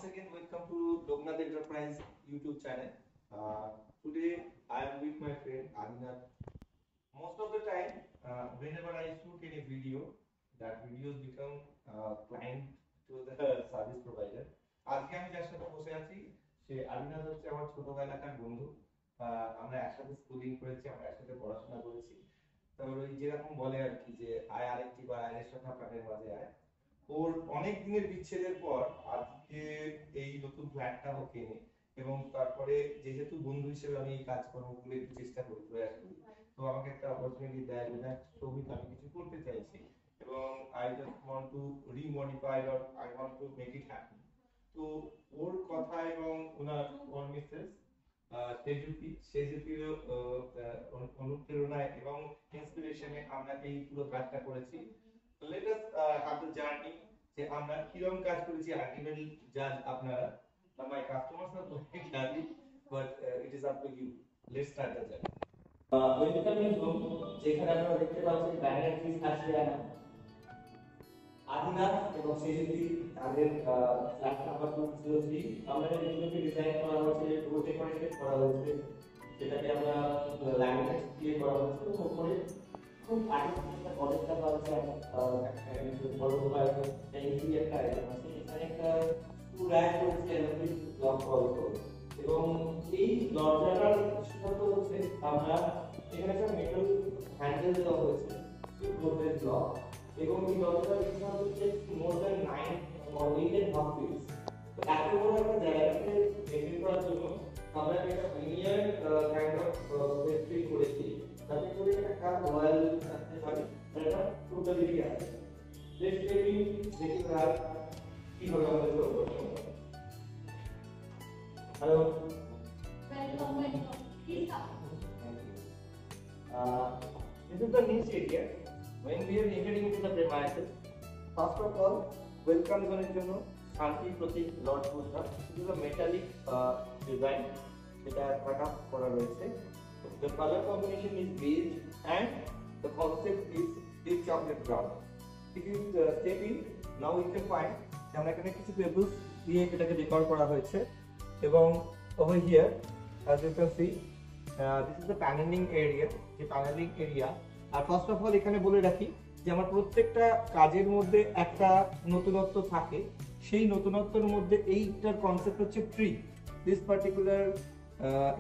again welcome to Loknath Enterprise YouTube channel. Today I am with my friend Adinath. Most of the time, whenever I shoot any video, that videos become client to the service provider. আজকে আমি যার সাথে বসে আছি সে আদিনাথ হচ্ছে আমার ছোটবেলাকার বন্ধু। আমরা একসাথে স্কুলিং করেছি, আমরা একসাথে পড়াশোনা করেছি। তারপর ওই যেরকম বলে আর কি যে আয় আরেকটি বার আয়ের সাথে প্রাণের মাঝে আয়। ওর অনেক দিনের বিচ্ছেদের পর আজকে এই নতুন ফ্ল্যাটটা ও কেনে এবং তারপরে যেহেতু বন্ধু হিসেবে আমি এই কাজকর্মগুলো একটু চেষ্টা করি প্রয়াস করি, তো আমাকে একটা অপরচুনিটি দেয় যে না সৌভিক আমি কিছু করতে চাইছি এবং I just want to remodify or I want to make it happen. তো ওর কথা এবং ওর মিসেস সেজুতির অনুপ্রেরণায় এবং ইন্সপিরেশনে আমরা এই পুরো কাজটা করেছি। Let us have the journey যে আমরা কিরকম কাজ করেছি আলটিমেটলি জাজ আপনারা। My customers are going journey but it is up to you. Let's start the journey. Welcome room যেখানে আপনারা দেখতে পাচ্ছেন ব্যানার পিস আছে আদিনাথ এবং সেজুতি তাদের ফ্ল্যাট নাম্বার 203 আমরা এগুলোকে ডিজাইন করা হয়েছে ডোর ডেকোরেশন করা হয়েছে, যেটাকে আমরা ল্যামিনেট দিয়ে করা হয়েছে। উপরে খুব আর্টিফিশিয়াল কলেজটা পাচ্ছে একটা বড় মোবাইল এই একটা আইটেম আছে, এখানে একটা স্ক্রু র্যাক রয়েছে এলএমডি লক করতে এবং এই দরজাটার বিশেষত্ব হচ্ছে আমরা এখানে একটা মেটাল হ্যান্ডেল দেওয়া হয়েছে গোদরেজ লক এবং এই দরজাটার বিশেষত্ব হচ্ছে মোর দ্যান 9 or 8.5 feet। তো এত বড় একটা জায়গাকে মেনটেন করার জন্য আমরা একটা লিনিয়ার কাইন্ড অফ সেফটি করেছি যাতে করে একটা রয়্যাল থাকতে পারে, এটা টোটালি আছে। লেটস টেক ইউ দেখি আর কি হবে আমাদের করব। Hello, welcome please come. This is the niche area when we are entering into the premises. First of all, welcome করার জন্য শান্তি প্রতীক Lord Buddha, this is a metallic design এটা কাটা করা রয়েছে। The color combination is beige and the concept is deep chocolate brown. If you step in, now you can find আমরা এখানে কিছু পেবলস দিয়ে এটাকে ডেকোর করা হয়েছে এবং over here as you can see this is the paneling area, যে paneling area। আর ফার্স্ট অফ অল এখানে বলে রাখি যে আমার প্রত্যেকটা কাজের মধ্যে একটা নতুনত্ব থাকে, সেই নতুনত্বের মধ্যে এইটার কনসেপ্ট হচ্ছে tree. This particular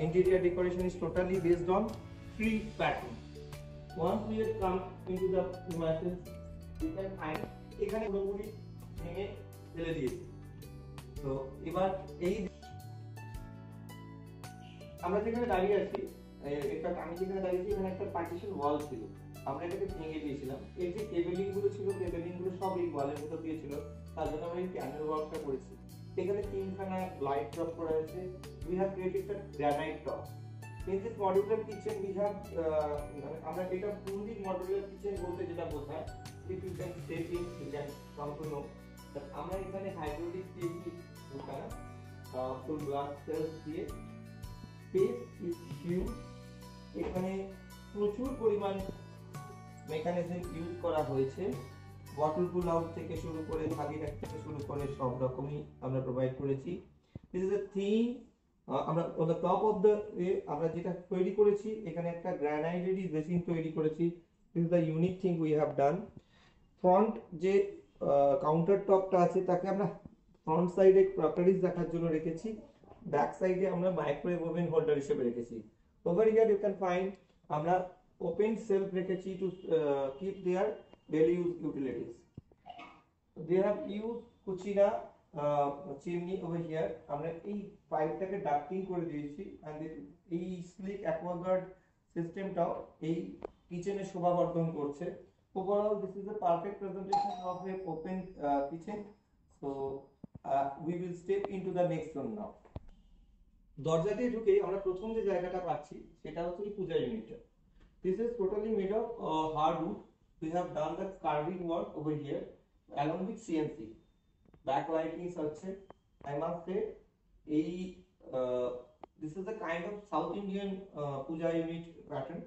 interior decoration is totally based on tree pattern. Once we have come into the premises, you can find এখানে পুরোপুরি ভেঙে ফেলে দিয়েছি। তো এবার এই আমরা যেখানে দাঁড়িয়ে আছি, আমি যেখানে দাঁড়িয়েছি এখানে একটা পার্টিশন ওয়াল ছিল, আমরা এটাকে ভেঙে দিয়েছিলাম। এর যে কেবলিং গুলো ছিল, কেবলিং গুলো সব এই ওয়ালের ভিতর দিয়ে ছিল, তার জন্য আমরা এই প্যানেল ওয়ার্কটা করেছি। এখানে তিনখানা লাইট ড্রপ করা হয়েছে। We have created a granite top. In this modular kitchen we have আমরা এটা fully modular kitchen বলতে যেটা বোঝায়, if you can step in you can come to know that আমরা এখানে হাইড্রোলিক দিয়েছি দুখানা ফুল গ্লাস সেলস দিয়ে। স্পেস ইজ হিউজ, এখানে প্রচুর পরিমাণ মেকানিজম ইউজ করা হয়েছে। বটল পুল আউট থেকে শুরু করে থালি র্যাক থেকে শুরু করে সব রকমই আমরা প্রোভাইড করেছি। This is a theme. আমরা on the top of the আমরা যেটা তৈরি করেছি এখানে একটা গ্রানাইটেরই বেসিন তৈরি করেছি। This is the unique thing we have done. Front যে কাউন্টার টপটা আছে তাকে আমরা ফ্রন্ট সাইডে ক্রকারিজ রাখার জন্য রেখেছি, ব্যাক সাইডে আমরা মাইক্রোওয়েভ ওভেন হোল্ডার হিসেবে রেখেছি। Over here you can find আমরা ওপেন সেলফ রেখেছি to keep their daily use utilities. They have used Kutchina chimney over here. আমরা এই পাইপটাকে ডাক্টিং করে দিয়েছি and এই স্লিক অ্যাকোয়াগার্ড সিস্টেমটাও এই কিচেনে শোভাবর্ধন করছে। Overall this is a perfect presentation of a open kitchen. So we will step into the next one now. দরজা দিয়ে ঢুকে আমরা প্রথম যে জায়গাটা পাচ্ছি সেটা হচ্ছে পূজা ইউনিটটা। This is totally made of hardwood. We have done the carving work over here along with CNC. Backlighting আছে, I must say this is a kind of South Indian puja unit pattern.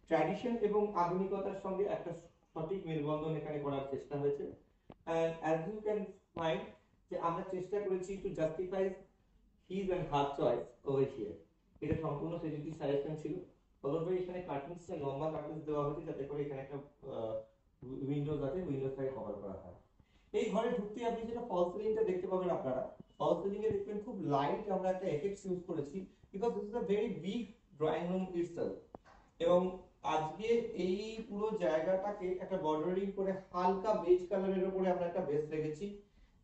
Tradition এবং আধুনিকতার সঙ্গে একটা সঠিক মেলবন্ধন এখানে করার চেষ্টা হয়েছে। And as you can find যে আমরা চেষ্টা করেছি to justify his and her choice over here. এটা সম্পূর্ণ সেজেন্টিভ সাজেশন ছিল। অতএব এখানে কার্টেন্সটা লম্বা কার্টেন্স দেওয়া হয়েছে যাতে করে এখানে একটা উইন্ডোজ আছে, উইন্ডোজটাকে কভার করা হয়। এই ঘরে ঢুকতে আপনি যেটা ফল সিলিংটা দেখতে পাবেন, আপনারা ফল সিলিং এ দেখবেন খুব লাইট আমরা একটা এফেক্টস ইউজ করেছি, because this is a very big drawing room itself. এবং আজকে এই পুরো জায়গাটাকে একটা বর্ডারিং করে হালকা বেজ কালারের উপরে আমরা একটা বেস রেখেছি।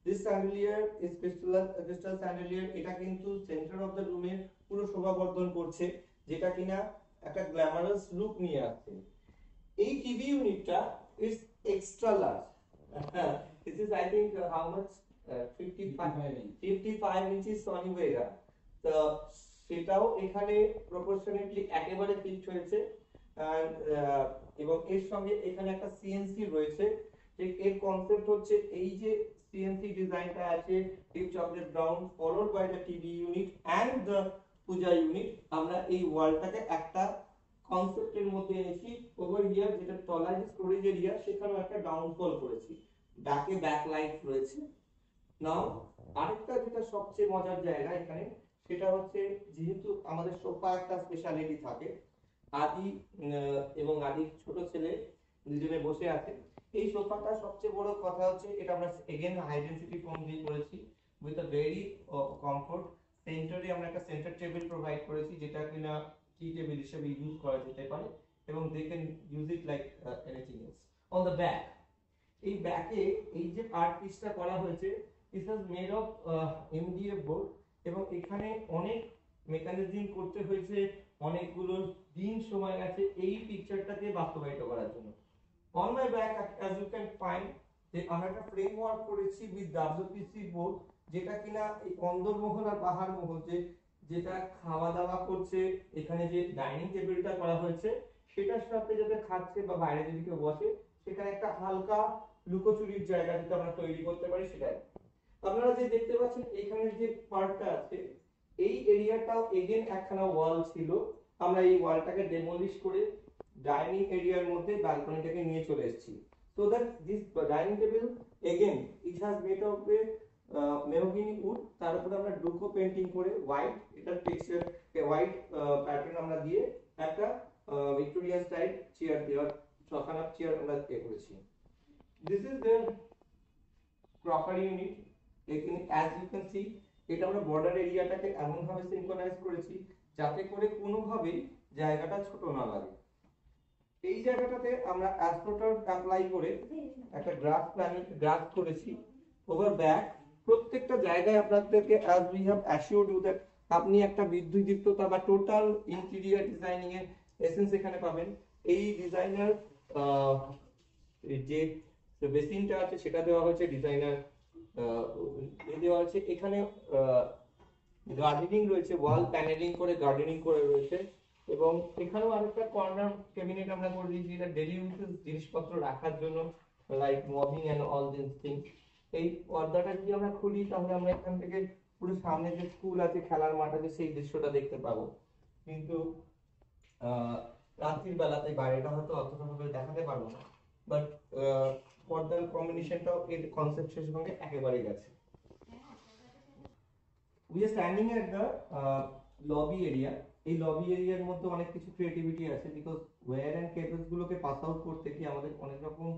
This chandelier is crystal chandelier, এটা কিন্তু সেন্টার অফ দ্য রুমের পুরো শোভাবর্ধন করছে, যেটা কিনা একটা গ্ল্যামারাস লুক নিয়ে আসছে। এই টিভি ইউনিটটা is extra large. This is I think how much 55 inches Sony Vega। তো সেটাও এখানে প্রপোর্শনেটলি একেবারে ফিট হয়েছে। এবং এর সঙ্গে এখানে একটা সিএনসি রয়েছে। যে এর কনসেপ্ট হচ্ছে এই যে সিএনসি ডিজাইনটা আছে deep chocolate brown followed by the TV unit and the puja unit, আমরা এই ওয়ালটাকে একটা কনসেপ্টের মধ্যে এনেছি। ওভার হিয়ার যেটা তলায় স্টোরেজ এরিয়া, সেখানেও একটা ডাউনফল করেছি, ব্যাকে ব্যাকলাইট রয়েছে। নাও আরেকটা যেটা সবচেয়ে মজার জায়গা এখানে, সেটা হচ্ছে যেহেতু আমাদের সোফা একটা স্পেশালিটি থাকে, আদি এবং আদির ছোট ছেলে দুজনে বসে আছে। এই সোফাটা সবচেয়ে বড় কথা হচ্ছে এটা আমরা এগেন হাই ডেনসিটি ফোম দিয়ে করেছি উইথ আ ভেরি কমফোর্ট। সেন্টারে আমরা একটা সেন্টার টেবিল প্রোভাইড করেছি, যেটা কিনা টি টেবিল হিসেবে ইউজ করা যেতে পারে এবং they can use it like anything else. On the back, এই ব্যাকে এই যে আর্ট পিসটা করা হয়েছে, this is made of MDF board এবং এখানে অনেক মেকানিজম করতে হয়েছে, অনেকগুলো দিন সময় গেছে এই পিকচারটাকে বাস্তবায়িত করার জন্য। On my back as you can find যে আমরা একটা ফ্রেমওয়ার্ক করেছি উইথ ডাব্লিউপিসি বোর্ড, যেটা কিনা এই অন্দরমহল আর বাহার মহল যেটা খাওয়া দাওয়া করছে, এখানে যে ডাইনিং টেবিলটা করা হয়েছে সেটার সাথে যাতে খাচ্ছে বা বাইরে যদি কেউ বসে, সেখানে একটা হালকা লুকোচুরির জায়গা যেটা আমরা তৈরি করতে পারি সেটাই। আপনারা যে দেখতে পাচ্ছেন এখানে যে পার্টটা আছে, এই এরিয়াটাও এগেন একখানা ওয়াল ছিল, আমরা এই ওয়ালটাকে ডেমোলিশ করে ডাইনিং এরিয়ার মধ্যে ব্যালকনিটাকে নিয়ে চলে এসেছি। So that this dining table again it has made of a mahogany wood, তার উপরে আমরা ডুকো পেইন্টিং করে হোয়াইট এটা টেক্সচার হোয়াইট প্যাটার্ন আমরা দিয়ে একটা ভিক্টোরিয়ান স্টাইল চেয়ার দেওয়ার ছখানা চেয়ার আমরা করেছি। This is their crockery unit. এখানে অ্যাজ ইউ ক্যান সি এটা আমরা বর্ডার এরিয়াটাকে এমন ভাবে সিনক্রোনাইজ করেছি যাতে করে কোনোভাবেই জায়গাটা ছোট না লাগে। এই জায়গাটাতে আমরা অ্যাস্ট্রোটার অ্যাপ্লাই করে একটা গ্রাস করেছি ওভার ব্যাক। প্রত্যেকটা জায়গায় আপনাদেরকে as we have assured you that আপনি একটা বিদ্যুৎদীপ্ততা বা টোটাল ইন্টেরিয়র ডিজাইনিং এর এসেন্স এখানে পাবেন। এই ডিজাইনার যে বেসিনটা আছে সেটা দেওয়া হয়েছে, ডিজাইনার দেওয়া আছে, এখানে গার্ডেনিং রয়েছে, ওয়াল প্যানেলিং করে গার্ডেনিং করে রয়েছে এবং এখানেও আরেকটা কর্নার ক্যাবিনেট আমরা করে দিয়েছি এটা ডেইলি ইউজেস জিনিসপত্র রাখার জন্য, like mopping and all this things. এই পর্দাটা যদি আমরা খুলি তাহলে আমরা এখান থেকে পুরো সামনে যে স্কুল আছে, খেলার মাঠ আছে, সেই দৃশ্যটা দেখতে পাবো। কিন্তু রাত্রির বেলাতে বাইরেটা হয়তো অতটা ভাবে দেখাতে পারবো না, বাট পর্দার কম্বিনেশনটাও এর কনসেপ্টের সঙ্গে একেবারে গেছে। We are standing at the lobby area. এই লবি এরিয়ার মধ্যে অনেক কিছু ক্রিয়েটিভিটি আছে, বিকজ ওয়্যার এন্ড কেবলস গুলোকে পাস আউট করতে গিয়ে আমাদের অনেক রকম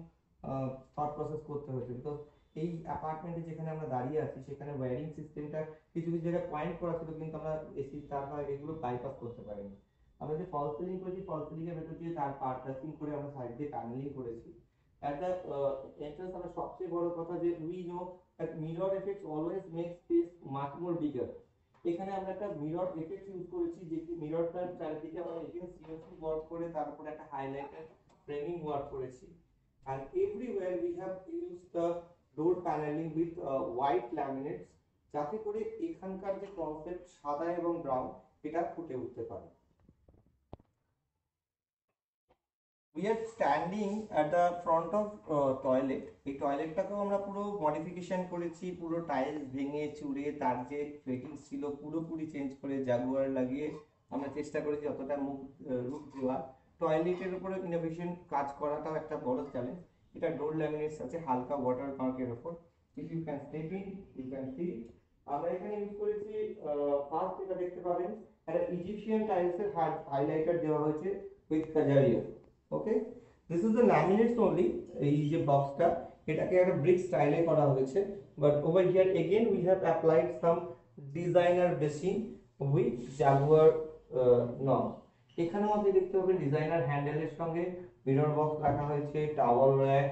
থট প্রসেস করতে হয়েছে। বিকজ এই অ্যাপার্টমেন্টে যেখানে আমরা দাঁড়িয়ে আছি সেখানে ওয়্যারিং সিস্টেমটা কিছু কিছু জায়গায় পয়েন্ট করা ছিল, কিন্তু আমরা এসি তার বা এগুলো বাইপাস করতে পারিনি। আমরা যে ফল সিলিং করেছি, ফল সিলিং এর ভেতর দিয়ে তার পার্টাসিং করে আমরা সাইড দিয়ে প্যানেলিং করেছি। At the entrance আমরা সবচেয়ে বড় কথা যে we know that mirror effects always make space much more bigger। এখানে আমরা একটা মিরর এফেক্ট ইউজ করেছি, যে মিররটার চারিদিকে আমরা এখানে সিএনসি ওয়ার্ক করে তার উপর একটা হাইলাইটার ফ্রেমিং ওয়ার্ক করেছি। and everywhere we have used the door paneling with white laminates, যাতে করে এখানকার যে কনসেপ্ট সাদা এবং ব্রাউন এটা ফুটে উঠতে পারে। We are standing at the front of toilet। এই টয়লেটটাকেও আমরা পুরো মডিফিকেশন করেছি, পুরো টাইলস ভেঙে চুরে তার যে ফিটিংস ছিল পুরোপুরি চেঞ্জ করে জাগুয়ার লাগিয়ে আমরা চেষ্টা করেছি যতটা রূপ দেওয়া। টয়লেটের উপরে ইনোভেশন কাজ করাটাও একটা বড় চ্যালেঞ্জ। এটা ডোর ল্যামিনেটস আছে হালকা ওয়াটার মার্কের উপর। If you can step in, you can see আমরা এখানে ইউজ করেছি ফার্স্ট যেটা দেখতে পাবেন একটা ইজিপশিয়ান টাইলস এর হাইলাইটার দেওয়া হয়েছে with Kajaria. Okay, this is the laminates only. এই যে বক্সটা এটাকে একটা ব্রিক স্টাইলে করা হয়েছে, but over here again we have applied some designer basin with Jaguar নব। এখানেও আপনি দেখতে পাবেন ডিজাইনার হ্যান্ডেলের সঙ্গে মিরর বক্স রাখা হয়েছে, টাওয়াল র্যাক।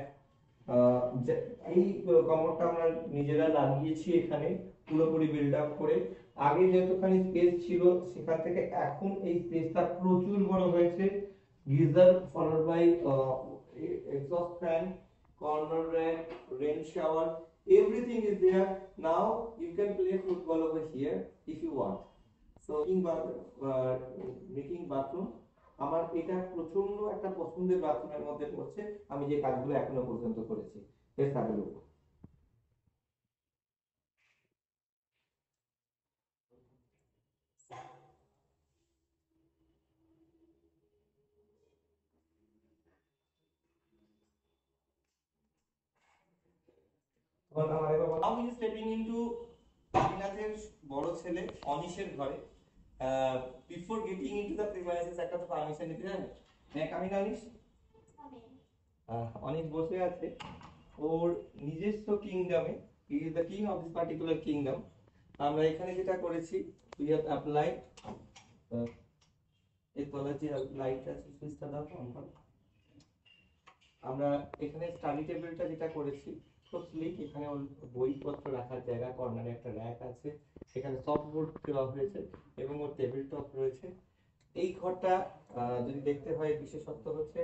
এই কমোডটা আমরা নিজেরা লাগিয়েছি এখানে পুরোপুরি বিল্ড আপ করে। আগে যেহেতুখানি স্পেস ছিল সেখান থেকে এখন এই স্পেসটা প্রচুর বড় হয়েছে। Geyser followed by exhaust fan, corner rack, rain shower, everything is there. Now you can play football over here if you want. So making bathroom আমার এটা প্রচন্ড একটা পছন্দের বাথরুমের মধ্যে পড়ছে, আমি যে কাজগুলো এখনো পর্যন্ত করেছি। Let's have a look. Now he is stepping into কামিনাথের বড় ছেলে অনিশের ঘরে। Before getting into the premises একটা তো পারমিশন নিতে হবে। হ্যাঁ কামিনা অনিশ, অনিশ বসে আছে ওর নিজস্ব কিংডমে। He is the king of this particular kingdom. আমরা এখানে যেটা করেছি উই হ্যাভ অ্যাপ্লাইড এই তলার যে লাইটটা আছে সুইচটা দাও অন করো। আমরা এখানে স্টাডি টেবিলটা যেটা করেছি খুব স্লিক। এখানে বইপত্র রাখার জায়গা, কর্নারে একটা র্যাক আছে, এখানে সফট বোর্ড দেওয়া হয়েছে এবং ওর টেবিল টপ রয়েছে। এই ঘরটা যদি দেখতে হয় বিশেষত্ব হচ্ছে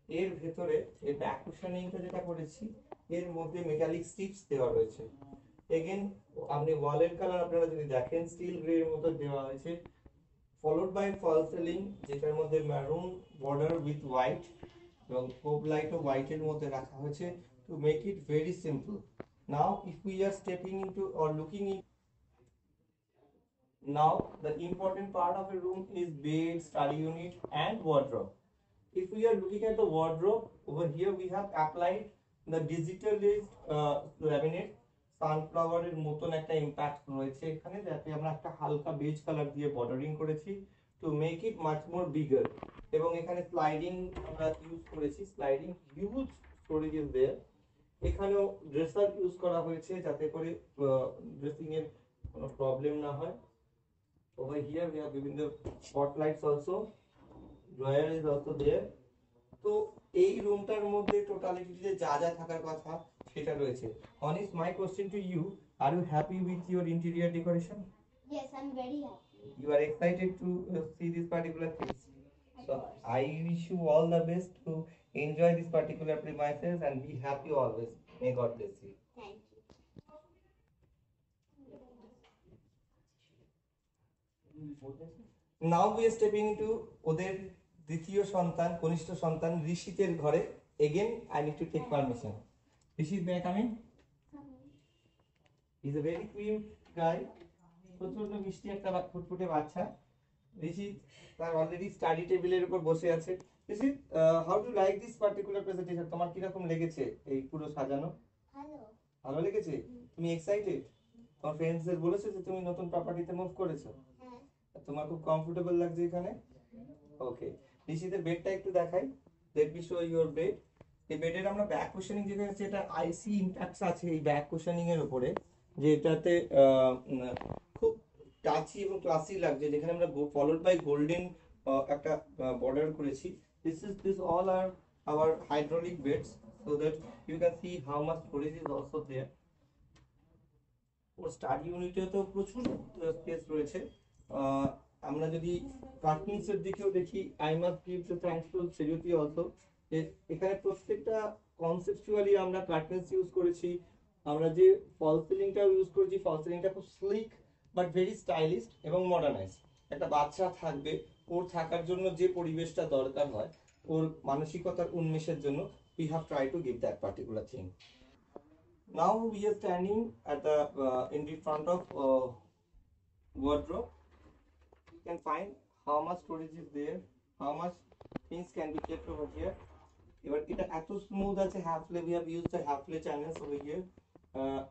এর ভেতরে এই ব্যাক কুশনিংটা যেটা করেছি এর মধ্যে মেটালিক স্ট্রিপস দেওয়া রয়েছে। এগেন আপনি ওয়ালের কালার আপনারা যদি দেখেন স্টিল গ্রে এর মতো দেওয়া হয়েছে, ফলোড বাই ফল সিলিং যেটার মধ্যে ম্যারুন বর্ডার উইথ হোয়াইট এবং কোব লাইটও হোয়াইটের মধ্যে রাখা হয়েছে to make it very simple. Now if we are stepping into or looking in, now the important part of a room is bed, study unit and wardrobe. If we are looking at the wardrobe, over here we have applied the digitalized laminate sunflower এর মতন একটা impact রয়েছে এখানে, যাতে আমরা একটা হালকা beige colour দিয়ে বর্ডারিং করেছি to make it much more bigger. এবং এখানে স্লাইডিং আমরা ইউজ করেছি, sliding huge storage is there. এখানেও ড্রেসার ইউজ করা হয়েছে যাতে করে ড্রেসিং এর কোনো প্রবলেম না হয়। Over here we have given the spotlights also, drawer is also there. তো এই রুমটার মধ্যে টোটালিটিতে যা যা থাকার কথা সেটা রয়েছে। Onish, my question to you, are you happy with your interior decoration? Yes, I'm very happy. You are excited to see this particular things. So I wish you all the best to enjoy this particular premises and be happy always. May God bless you. Thank you. Now we are stepping into ওদের দ্বিতীয় সন্তান, কনিষ্ঠ সন্তান ঋষিতের ঘরে। Again I need to take permission. Rishit, may I come in? He's a very cute guy. প্রচন্ড মিষ্টি একটা ফুটফুটে বাচ্চা। ঋষিত তার অলরেডি স্টাডি টেবিলের উপর বসে আছে। Rishit, how do like this particular presentation? তোমার কি রকম লেগেছে এই পুরো সাজানো? ভালো। ভালো লেগেছে? তুমি এক্সাইটেড? তোমার ফ্রেন্ডসদের বলেছো যে তুমি নতুন প্রপার্টিতে মুভ করেছো? হ্যাঁ। তোমার খুব কমফোর্টেবল লাগছে এখানে? ওকে, ঋষিতের বেডটা একটু দেখাই। Let me show your bed. এই বেডের আমরা ব্যাক কুশনিং যেটা আছে এটা আইসি ইম্প্যাক্টস আছে এই ব্যাক কুশনিং এর উপরে, যেটাতে খুব টাচি এবং ক্লাসি লাগছে, যেখানে আমরা ফলোড বাই গোল্ডেন একটা বর্ডার করেছি। This all are our hydraulic beds so that you can see how much storage is also there. Or study ইউনিটে তো প্রচুর স্পেস রয়েছে। আমরা যদি কার্টেন্স এর দিকেও দেখি, I must give the thanks to Sejuti also. এখানে প্রত্যেকটা কনসেপচুয়ালি আমরা কার্টেন্স ইউজ করেছি। আমরা যে ফল সিলিংটা ইউজ করেছি, ফল সিলিংটা খুব স্লিক বাট ভেরি স্টাইলিশ এবং মডার্নাইজ। একটা বাচ্চা থাকবে, ওর থাকার জন্য যে পরিবেশটা দরকার হয় ওর মানসিকতার উন্মেষের জন্য, we have tried to give that particular thing. Now we are standing at the in the front of wardrobe. You can find how much storage is there, how much things can be kept over here. এবার এটা এত smooth আছে, half lay we have used the half lay channels over here.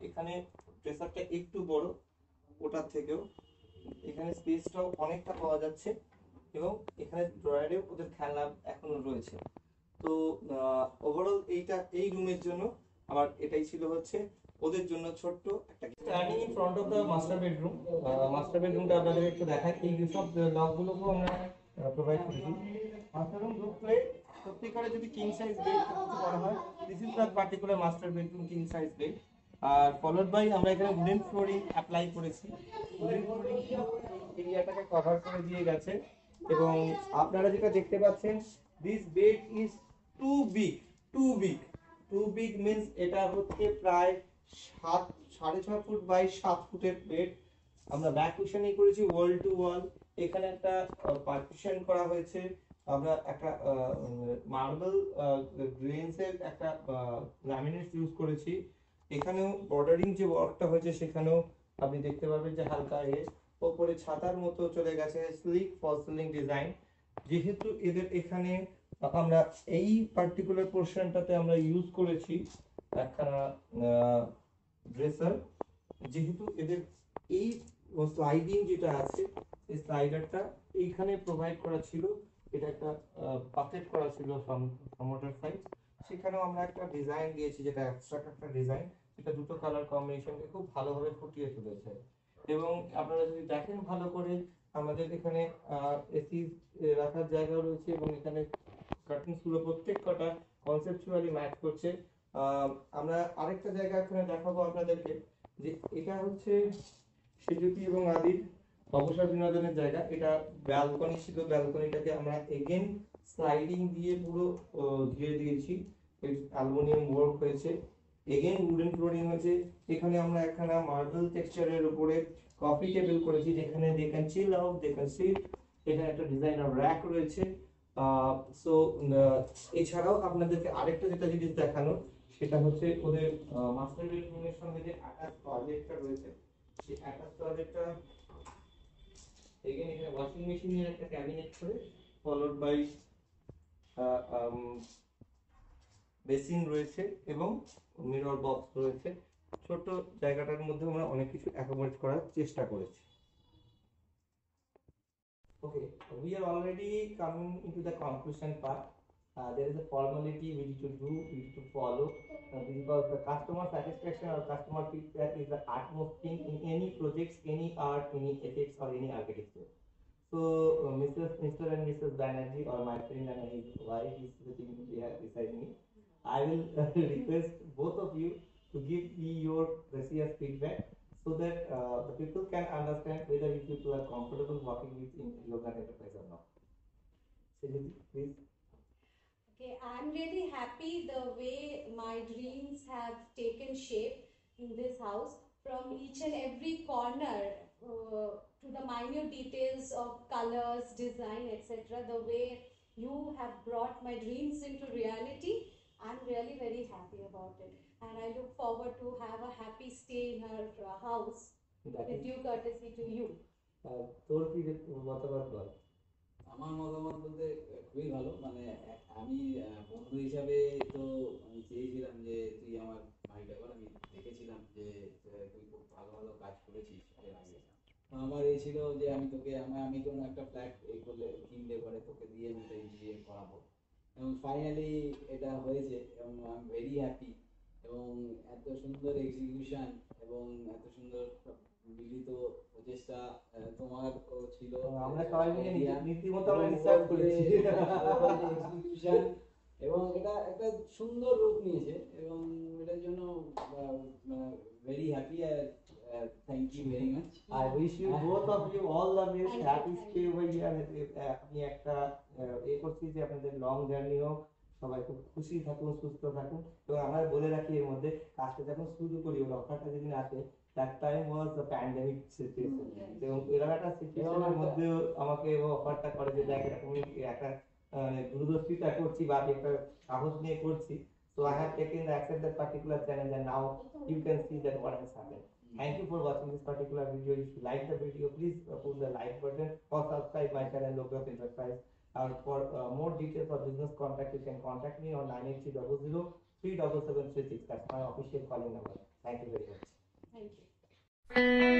এখানে ড্রেসারটা একটু বড় ওটার থেকেও। এখানে স্পেসটাও অনেকটা পাওয়া যাচ্ছে এবং এখানে ড্রয়ারেও ওদের খেলনা এখনো রয়েছে। তো ওভারঅল এই রুমের জন্য আমার এটাই ছিল হচ্ছে ওদের জন্য ছোট্ট একটা standing in front of the master bedroom. Master বেডরুমটা আপনাদের একটু দেখাই, এই সব লকগুলোকেও আমরা প্রোভাইড করেছি। মাস্টার রুম ঢুকলে সত্যিকারে যদি কিং সাইজ বেড করা হয়, this is the particular master bedroom king size bed. আর ফলোড বাই আমরা এখানে উডেন ফ্লোরিং অ্যাপ্লাই করেছি। উডেন ফ্লোরিং এরিয়াটাকে কভার করে দিয়ে গেছে এবং আপনারা যেটা দেখতে পাচ্ছেন, this bed is too big, too big, too big means এটা হচ্ছে প্রায় 6.5 ফুট বাই 7 ফুটের বেড। আমরা ব্যাক কুশনিং করেছি ওয়াল টু ওয়াল। এখানে একটা পার্টিশন করা হয়েছে, আমরা একটা মার্বেল গ্রেনসের একটা ল্যামিনেটস ইউজ করেছি। এখানেও বর্ডারিং যে ওয়ার্কটা হয়েছে সেখানেও আপনি দেখতে পাবেন যে হালকা ওপরে ছাতার মতো চলে গেছে, স্লিক ফল সিলিং ডিজাইন। যেহেতু এদের এখানে আমরা এই পার্টিকুলার পোর্শনটাতে আমরা ইউজ করেছি একখানা ড্রেসার, যেহেতু এদের এই স্লাইডিং যেটা আছে এই স্লাইডারটা এইখানে প্রোভাইড করা ছিল, এটা একটা পাকেট করা ছিল সমোটার সাইজ, সেখানেও আমরা একটা ডিজাইন দিয়েছি যেটা অ্যাবস্ট্রাক্ট একটা ডিজাইন, যেটা দুটো কালার কম্বিনেশনকে খুব ভালোভাবে ফুটিয়ে তুলেছে। এবং আপনারা যদি দেখেন ভালো করে, আমাদের এখানে এসি রাখার জায়গা রয়েছে এবং এখানে কার্টেন্স গুলো প্রত্যেক কটা কনসেপচুয়ালি ম্যাচ করছে। আমরা আরেকটা জায়গা এখানে দেখাবো আপনাদেরকে, যে এটা হচ্ছে সেজুতি এবং আদির অবসর বিনোদনের জায়গা। এটা ব্যালকনি ছিল, ব্যালকনিটাকে আমরা এগেন স্লাইডিং দিয়ে পুরো ঘিরে দিয়েছি, অ্যালুমিনিয়াম ওয়ার্ক হয়েছে, এগেন উডেন ফ্লোরিং হয়েছে। এখানে আমরা একখানা মার্বেল টেক্সচারের উপরে কফি টেবিল করেছি, যেখানে they can chill out, they can sit. এখানে একটা ডিজাইনার র্যাক রয়েছে। সো এছাড়াও আপনাদেরকে আরেকটা যেটা জিনিস দেখানো, সেটা হচ্ছে ওদের মাস্টার বেডরুমের সঙ্গে যে অ্যাটাচ টয়লেটটা রয়েছে, সেই অ্যাটাচ টয়লেটটা এখানে ওয়াশিং মেশিনের একটা ক্যাবিনেট করে ফলোড বাই বেসিন রয়েছে এবং মিরর বক্স রয়েছে। ছোট জায়গাটার মধ্যে আমরা অনেক কিছু অ্যাকোমোডেট করার চেষ্টা করেছি। Okay, we are already coming into the conclusion part. There is a formality we need to do, we need to follow, because the customer satisfaction or customer feedback is the utmost thing in any projects, any art, any ethics, or any architecture. So, Mr. and Mrs. Banerjee, or my friend and his wife is sitting here beside me. I will request both of you to give me your precious feedback, so that the people can understand whether you people are comfortable working with in Yoga Enterprise or not. Sejuti, please. Okay, I'm really happy the way my dreams have taken shape in this house, from each and every corner to the minute details of colors, design, etc. The way you have brought my dreams into reality, I'm really very happy about it, and I look forward to have a happy stay in our house with due courtesy to you. তোর কি মতামত বল? আমার মতামত বলতে খুবই ভালো, মানে আমি বন্ধু হিসাবে তো আমি চেয়েছিলাম যে তুই আমার ভাইটা কর, আমি দেখেছিলাম যে তুই খুব ভালো ভালো কাজ করেছিস এর আগে। আমার এই ছিল যে আমি তোকে আমি কোনো একটা ফ্ল্যাট এই করলে কিনলে পরে তোকে দিয়ে আমি এটা ইঞ্জিনিয়ার করাবো, এবং ফাইনালি এটা হয়েছে এবং আই এম ভেরি হ্যাপি। এবং এত সুন্দর এক্সিকিউশন এবং এত সুন্দর মিলিত প্রচেষ্টা তোমার ছিল, আমরা সবাই মিলে নীতিমতো আমরা রিসার্চ করেছি এক্সিকিউশন, এবং এটা একটা সুন্দর রূপ নিয়েছে এবং এটার জন্য very happy. Thank you very much. I wish you both of you all the best, happy stay over here. আপনি একটা করছি যে আপনাদের লং জার্নি হোক, সবাই খুব খুশি থাকুন, সুস্থ থাকুন। তো আমরা বলে রাখি এর মধ্যে, কাজটা যখন শুরু করি ওর অফারটা যেদিন আসে, that time was the pandemic situation, এবং এরকম একটা সিচুয়েশনের মধ্যেও আমাকে ও অফারটা করে যে দেখ এরকম একটা দূরদর্শিতা করছি বা একটা সাহস নিয়ে করছি। So I have taken the accept that particular challenge, and now you can see that what has happened. Thank you for watching this particular video. If you like the video, please put the like button or subscribe my channel Logos Enterprise. For more details or business contact, you can contact me on 98300 37736. That's my official calling number. Thank you very much. Thank you. you.